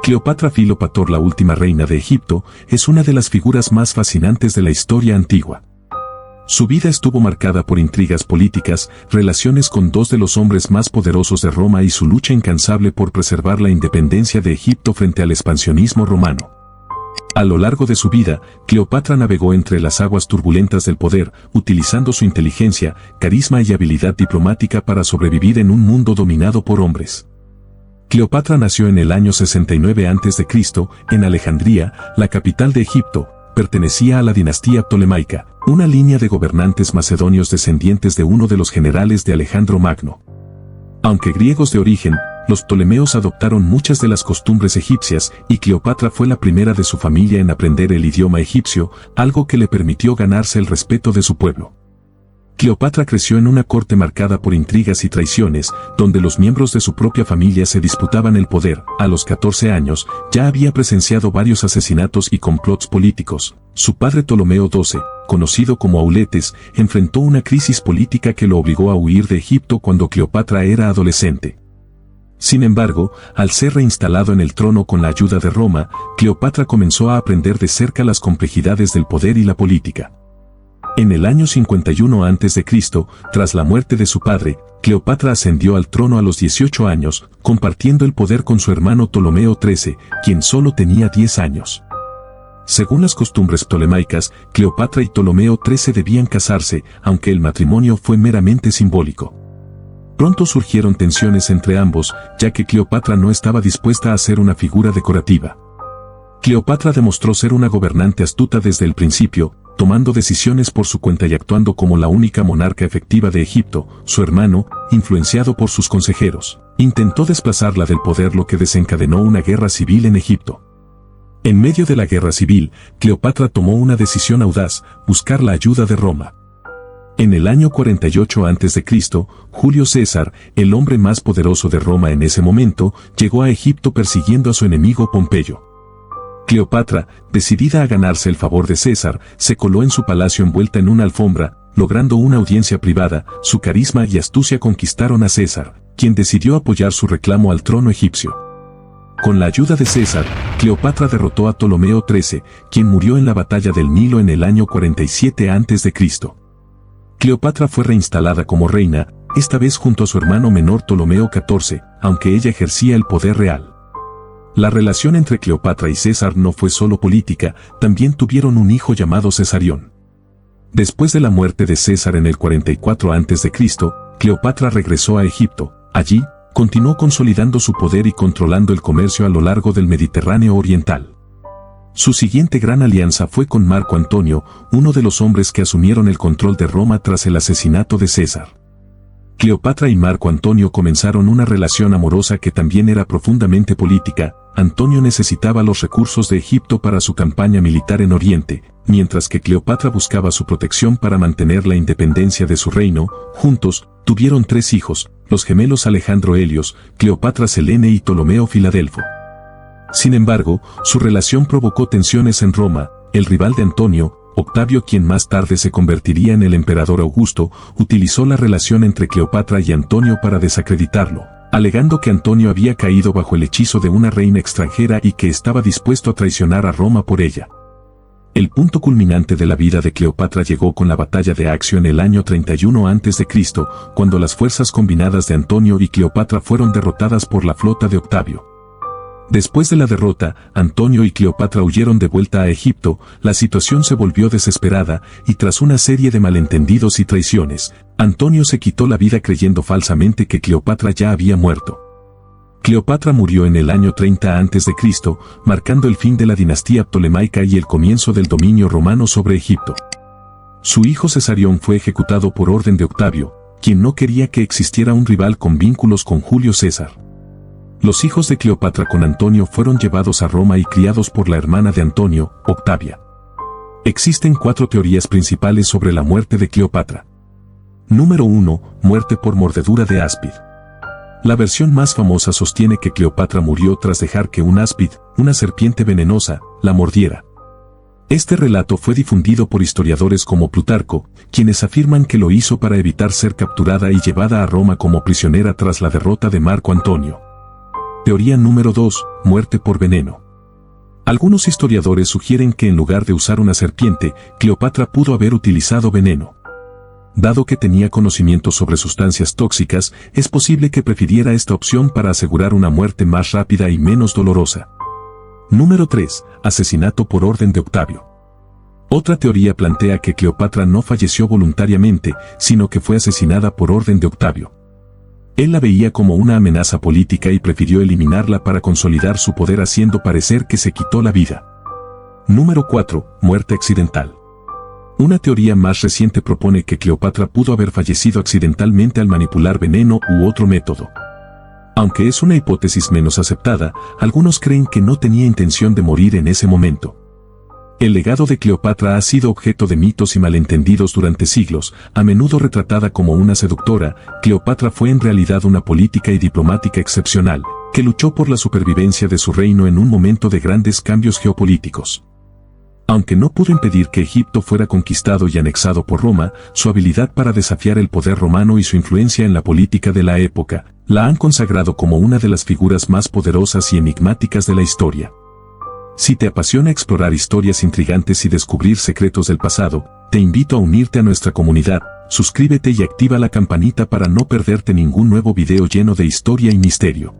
Cleopatra Filopator, la última reina de Egipto, es una de las figuras más fascinantes de la historia antigua. Su vida estuvo marcada por intrigas políticas, relaciones con dos de los hombres más poderosos de Roma y su lucha incansable por preservar la independencia de Egipto frente al expansionismo romano. A lo largo de su vida, Cleopatra navegó entre las aguas turbulentas del poder, utilizando su inteligencia, carisma y habilidad diplomática para sobrevivir en un mundo dominado por hombres. Cleopatra nació en el año 69 a.C., en Alejandría, la capital de Egipto. Pertenecía a la dinastía ptolemaica, una línea de gobernantes macedonios descendientes de uno de los generales de Alejandro Magno. Aunque griegos de origen, los ptolomeos adoptaron muchas de las costumbres egipcias y Cleopatra fue la primera de su familia en aprender el idioma egipcio, algo que le permitió ganarse el respeto de su pueblo. Cleopatra creció en una corte marcada por intrigas y traiciones, donde los miembros de su propia familia se disputaban el poder. A los 14 años, ya había presenciado varios asesinatos y complots políticos. Su padre Ptolomeo XII, conocido como Auletes, enfrentó una crisis política que lo obligó a huir de Egipto cuando Cleopatra era adolescente. Sin embargo, al ser reinstalado en el trono con la ayuda de Roma, Cleopatra comenzó a aprender de cerca las complejidades del poder y la política. En el año 51 a.C., tras la muerte de su padre, Cleopatra ascendió al trono a los 18 años, compartiendo el poder con su hermano Ptolomeo XIII, quien solo tenía 10 años. Según las costumbres ptolemaicas, Cleopatra y Ptolomeo XIII debían casarse, aunque el matrimonio fue meramente simbólico. Pronto surgieron tensiones entre ambos, ya que Cleopatra no estaba dispuesta a ser una figura decorativa. Cleopatra demostró ser una gobernante astuta desde el principio, tomando decisiones por su cuenta y actuando como la única monarca efectiva de Egipto. Su hermano, influenciado por sus consejeros, intentó desplazarla del poder, lo que desencadenó una guerra civil en Egipto. En medio de la guerra civil, Cleopatra tomó una decisión audaz: buscar la ayuda de Roma. En el año 48 a.C., Julio César, el hombre más poderoso de Roma en ese momento, llegó a Egipto persiguiendo a su enemigo Pompeyo. Cleopatra, decidida a ganarse el favor de César, se coló en su palacio envuelta en una alfombra, logrando una audiencia privada. Su carisma y astucia conquistaron a César, quien decidió apoyar su reclamo al trono egipcio. Con la ayuda de César, Cleopatra derrotó a Ptolomeo XIII, quien murió en la batalla del Nilo en el año 47 a.C. Cleopatra fue reinstalada como reina, esta vez junto a su hermano menor Ptolomeo XIV, aunque ella ejercía el poder real. La relación entre Cleopatra y César no fue solo política, también tuvieron un hijo llamado Cesarión. Después de la muerte de César en el 44 a.C., Cleopatra regresó a Egipto. Allí, continuó consolidando su poder y controlando el comercio a lo largo del Mediterráneo oriental. Su siguiente gran alianza fue con Marco Antonio, uno de los hombres que asumieron el control de Roma tras el asesinato de César. Cleopatra y Marco Antonio comenzaron una relación amorosa que también era profundamente política. Antonio necesitaba los recursos de Egipto para su campaña militar en Oriente, mientras que Cleopatra buscaba su protección para mantener la independencia de su reino. Juntos, tuvieron 3 hijos, los gemelos Alejandro Helios, Cleopatra Selene y Ptolomeo Filadelfo. Sin embargo, su relación provocó tensiones en Roma. El rival de Antonio, Octavio, quien más tarde se convertiría en el emperador Augusto, utilizó la relación entre Cleopatra y Antonio para desacreditarlo, alegando que Antonio había caído bajo el hechizo de una reina extranjera y que estaba dispuesto a traicionar a Roma por ella. El punto culminante de la vida de Cleopatra llegó con la batalla de Accio en el año 31 a.C., cuando las fuerzas combinadas de Antonio y Cleopatra fueron derrotadas por la flota de Octavio. Después de la derrota, Antonio y Cleopatra huyeron de vuelta a Egipto. La situación se volvió desesperada, y tras una serie de malentendidos y traiciones, Antonio se quitó la vida creyendo falsamente que Cleopatra ya había muerto. Cleopatra murió en el año 30 a.C., marcando el fin de la dinastía ptolemaica y el comienzo del dominio romano sobre Egipto. Su hijo Cesarión fue ejecutado por orden de Octavio, quien no quería que existiera un rival con vínculos con Julio César. Los hijos de Cleopatra con Antonio fueron llevados a Roma y criados por la hermana de Antonio, Octavia. Existen 4 teorías principales sobre la muerte de Cleopatra. Número 1. Muerte por mordedura de áspid. La versión más famosa sostiene que Cleopatra murió tras dejar que un áspid, una serpiente venenosa, la mordiera. Este relato fue difundido por historiadores como Plutarco, quienes afirman que lo hizo para evitar ser capturada y llevada a Roma como prisionera tras la derrota de Marco Antonio. Teoría número 2, muerte por veneno. Algunos historiadores sugieren que en lugar de usar una serpiente, Cleopatra pudo haber utilizado veneno. Dado que tenía conocimientos sobre sustancias tóxicas, es posible que prefiriera esta opción para asegurar una muerte más rápida y menos dolorosa. Número 3. Asesinato por orden de Octavio. Otra teoría plantea que Cleopatra no falleció voluntariamente, sino que fue asesinada por orden de Octavio. Él la veía como una amenaza política y prefirió eliminarla para consolidar su poder haciendo parecer que se quitó la vida. Número 4. Muerte accidental. Una teoría más reciente propone que Cleopatra pudo haber fallecido accidentalmente al manipular veneno u otro método. Aunque es una hipótesis menos aceptada, algunos creen que no tenía intención de morir en ese momento. El legado de Cleopatra ha sido objeto de mitos y malentendidos durante siglos, a menudo retratada como una seductora. Cleopatra fue en realidad una política y diplomática excepcional, que luchó por la supervivencia de su reino en un momento de grandes cambios geopolíticos. Aunque no pudo impedir que Egipto fuera conquistado y anexado por Roma, su habilidad para desafiar el poder romano y su influencia en la política de la época, la han consagrado como una de las figuras más poderosas y enigmáticas de la historia. Si te apasiona explorar historias intrigantes y descubrir secretos del pasado, te invito a unirte a nuestra comunidad, suscríbete y activa la campanita para no perderte ningún nuevo video lleno de historia y misterio.